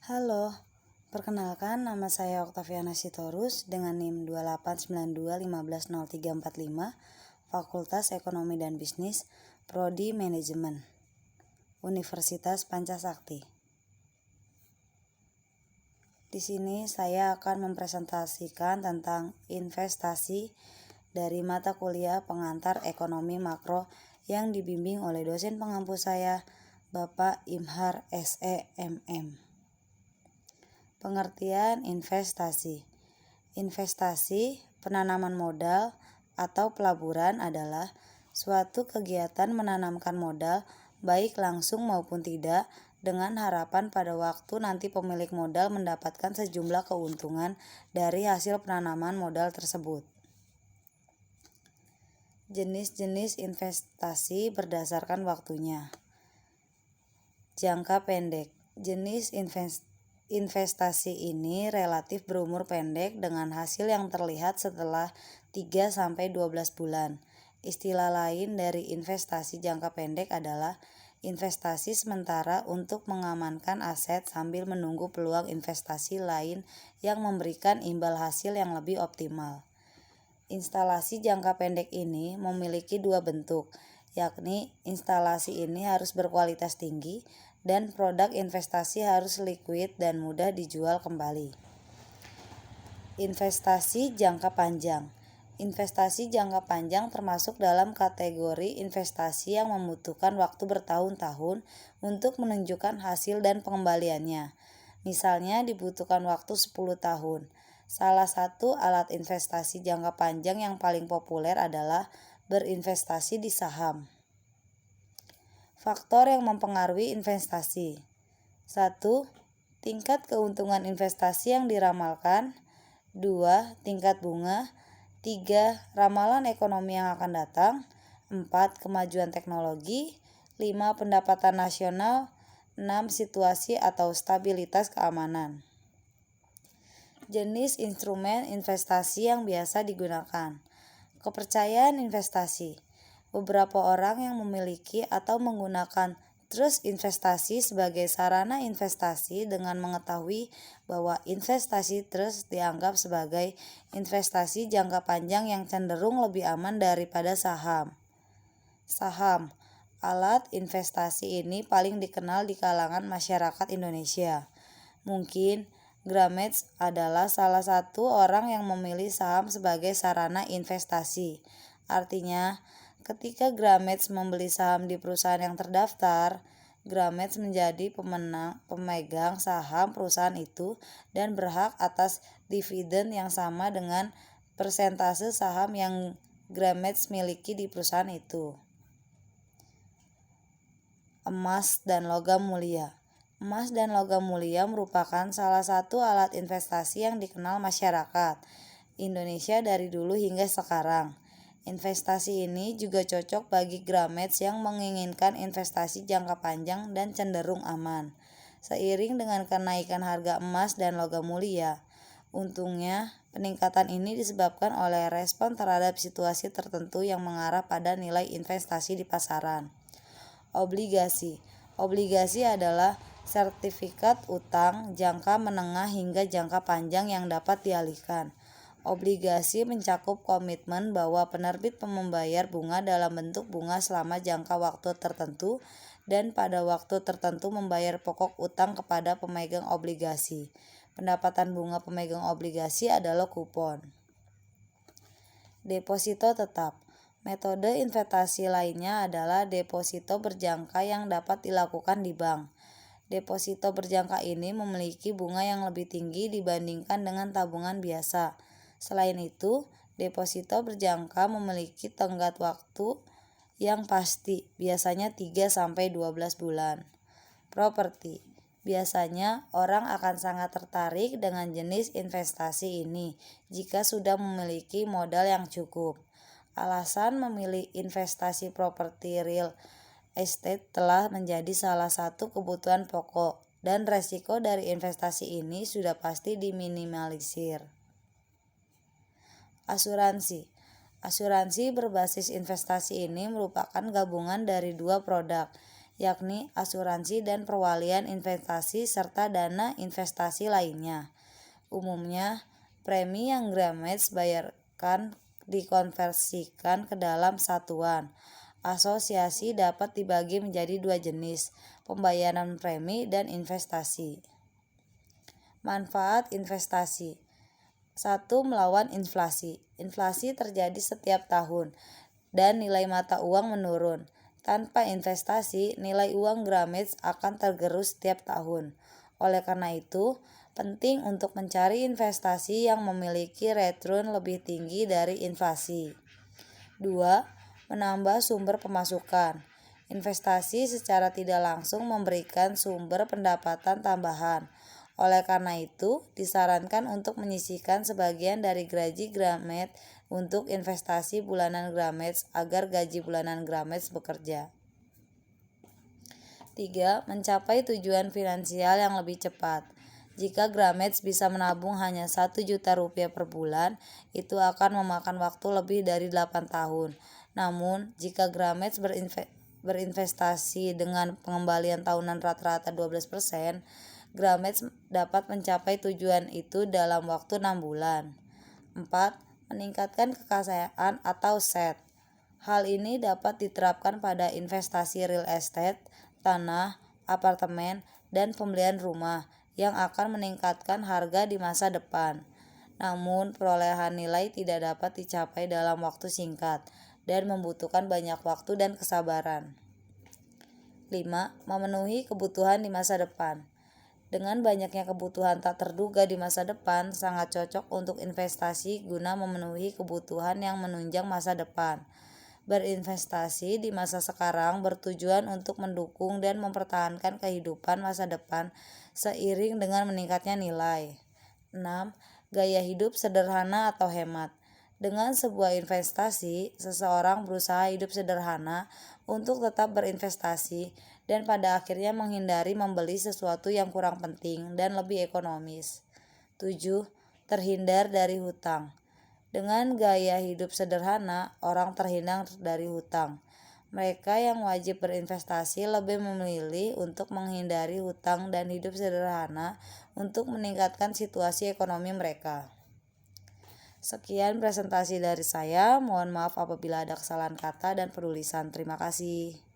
Halo, perkenalkan nama saya Oktaviana Sitorus dengan NIM 2892150345, Fakultas Ekonomi dan Bisnis, Prodi Manajemen, Universitas Pancasakti. Di sini saya akan mempresentasikan tentang investasi dari mata kuliah pengantar ekonomi makro yang dibimbing oleh dosen pengampu saya, Bapak Imhar SEMM. Pengertian investasi. Investasi, penanaman modal atau pelaburan adalah suatu kegiatan menanamkan modal baik langsung maupun tidak dengan harapan pada waktu nanti pemilik modal mendapatkan sejumlah keuntungan dari hasil penanaman modal tersebut. Jenis-jenis investasi berdasarkan waktunya. Jangka pendek. Jenis investasi ini relatif berumur pendek dengan hasil yang terlihat setelah 3-12 bulan. Istilah lain dari investasi jangka pendek adalah investasi sementara untuk mengamankan aset sambil menunggu peluang investasi lain yang memberikan imbal hasil yang lebih optimal. Instalasi jangka pendek ini memiliki dua bentuk, yakni instalasi ini harus berkualitas tinggi dan produk investasi harus liquid dan mudah dijual kembali. Investasi jangka panjang. Investasi jangka panjang termasuk dalam kategori investasi yang membutuhkan waktu bertahun-tahun untuk menunjukkan hasil dan pengembaliannya. Misalnya dibutuhkan waktu 10 tahun. Salah satu alat investasi jangka panjang yang paling populer adalah berinvestasi di saham. Faktor yang mempengaruhi investasi. 1. Tingkat keuntungan investasi yang diramalkan. 2. Tingkat bunga. 3. Ramalan ekonomi yang akan datang. 4. Kemajuan teknologi. 5. Pendapatan nasional. 6. Situasi atau stabilitas keamanan. Jenis instrumen investasi yang biasa digunakan. Kepercayaan investasi. Beberapa orang yang memiliki atau menggunakan trust investasi sebagai sarana investasi dengan mengetahui bahwa investasi trust dianggap sebagai investasi jangka panjang yang cenderung lebih aman daripada saham. Saham, alat investasi ini paling dikenal di kalangan masyarakat Indonesia. Mungkin Grametz adalah salah satu orang yang memilih saham sebagai sarana investasi. Artinya, ketika Grametz membeli saham di perusahaan yang terdaftar, Grametz menjadi pemegang saham perusahaan itu dan berhak atas dividen yang sama dengan persentase saham yang Grametz miliki di perusahaan itu. Emas dan logam mulia. Emas dan logam mulia merupakan salah satu alat investasi yang dikenal masyarakat Indonesia dari dulu hingga sekarang. Investasi ini juga cocok bagi Grametz yang menginginkan investasi jangka panjang dan cenderung aman. Seiring dengan kenaikan harga emas dan logam mulia, untungnya peningkatan ini disebabkan oleh respon terhadap situasi tertentu yang mengarah pada nilai investasi di pasaran. Obligasi. Obligasi adalah sertifikat utang jangka menengah hingga jangka panjang yang dapat dialihkan. Obligasi mencakup komitmen bahwa penerbit membayar bunga dalam bentuk bunga selama jangka waktu tertentu dan pada waktu tertentu membayar pokok utang kepada pemegang obligasi. Pendapatan bunga pemegang obligasi adalah kupon. Deposito tetap. Metode investasi lainnya adalah deposito berjangka yang dapat dilakukan di bank. Deposito berjangka ini memiliki bunga yang lebih tinggi dibandingkan dengan tabungan biasa. Selain itu, deposito berjangka memiliki tenggat waktu yang pasti, biasanya 3-12 bulan. Properti. Biasanya orang akan sangat tertarik dengan jenis investasi ini jika sudah memiliki modal yang cukup. Alasan memilih investasi properti real estate telah menjadi salah satu kebutuhan pokok dan resiko dari investasi ini sudah pasti diminimalisir. Asuransi. Asuransi berbasis investasi ini merupakan gabungan dari dua produk, yakni asuransi dan perwalian investasi serta dana investasi lainnya. Umumnya, premi yang Gramex bayarkan dikonversikan ke dalam satuan. Asosiasi dapat dibagi menjadi dua jenis, pembayaran premi dan investasi. Manfaat investasi. 1. Melawan inflasi. Inflasi terjadi setiap tahun dan nilai mata uang menurun. Tanpa investasi, nilai uang Gramex akan tergerus setiap tahun. Oleh karena itu, penting untuk mencari investasi yang memiliki return lebih tinggi dari inflasi. 2. Menambah sumber pemasukan. Investasi secara tidak langsung memberikan sumber pendapatan tambahan. Oleh karena itu, disarankan untuk menyisihkan sebagian dari gaji Gramex untuk investasi bulanan Gramex agar gaji bulanan Gramex bekerja. 3. Mencapai tujuan finansial yang lebih cepat. Jika Gramex bisa menabung hanya 1 juta rupiah per bulan, itu akan memakan waktu lebih dari 8 tahun. Namun, jika Gramex berinvestasi dengan pengembalian tahunan rata-rata 12%, Gramex dapat mencapai tujuan itu dalam waktu 6 bulan. 4. Meningkatkan kekayaan atau SET. Hal ini dapat diterapkan pada investasi real estate, tanah, apartemen, dan pembelian rumah yang akan meningkatkan harga di masa depan. Namun, perolehan nilai tidak dapat dicapai dalam waktu singkat dan membutuhkan banyak waktu dan kesabaran. 5. Memenuhi kebutuhan di masa depan. Dengan banyaknya kebutuhan tak terduga di masa depan, sangat cocok untuk investasi guna memenuhi kebutuhan yang menunjang masa depan. Berinvestasi di masa sekarang bertujuan untuk mendukung dan mempertahankan kehidupan masa depan seiring dengan meningkatnya nilai. 6. Gaya hidup sederhana atau hemat. Dengan sebuah investasi, seseorang berusaha hidup sederhana untuk tetap berinvestasi dan pada akhirnya menghindari membeli sesuatu yang kurang penting dan lebih ekonomis. 7. Terhindar dari hutang. Dengan gaya hidup sederhana, orang terhindar dari hutang. Mereka yang wajib berinvestasi lebih memilih untuk menghindari hutang dan hidup sederhana untuk meningkatkan situasi ekonomi mereka. Sekian presentasi dari saya. Mohon maaf apabila ada kesalahan kata dan penulisan. Terima kasih.